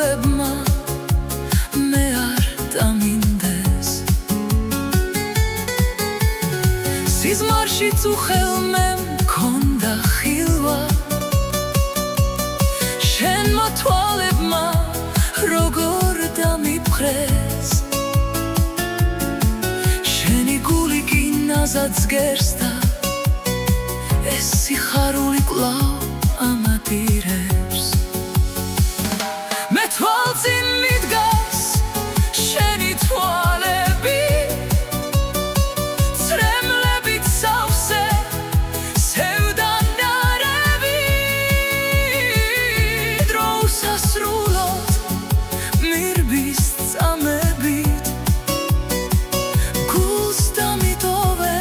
თვალებმა მე არ დამინდეს სიზმარში წუხელმე მქონდა ხილვა შენმა თვალებმა როგორ დამიფხრეს შენი გული კი ნაზად ზგერს და ეს სიხარული კვლავ ამადირებს მე თვალწინ მიდგას შენი თვალები წრემლებით სავსე სევდანარები დრო უსასრულოდ მირბის წამებით გულს დამიტოვე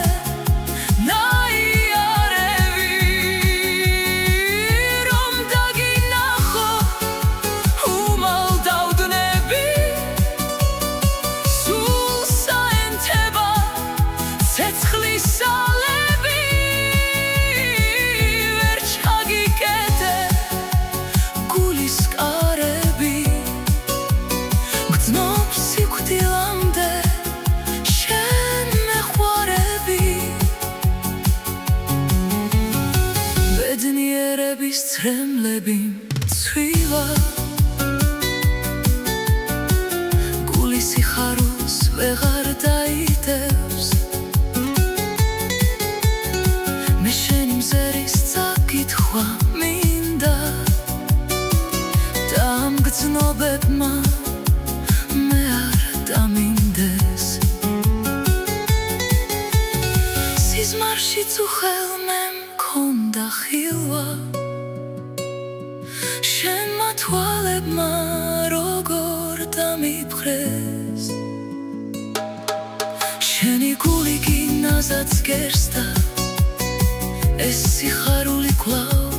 ბედნიერების ცრემლები მცვილა გული სიხარულს ვეღარ დაიტევს მე შენი მზერის წაკითხვა მინდა და ამ გრძნობებმა მე არ დამინდეს სიზმარში წუხელმე მქონდა ხილვა შენმა თვალებმა როგორ დამიფხრეს შენი გული კი ნაზად ზგერს და ეს სიხარული კვლავ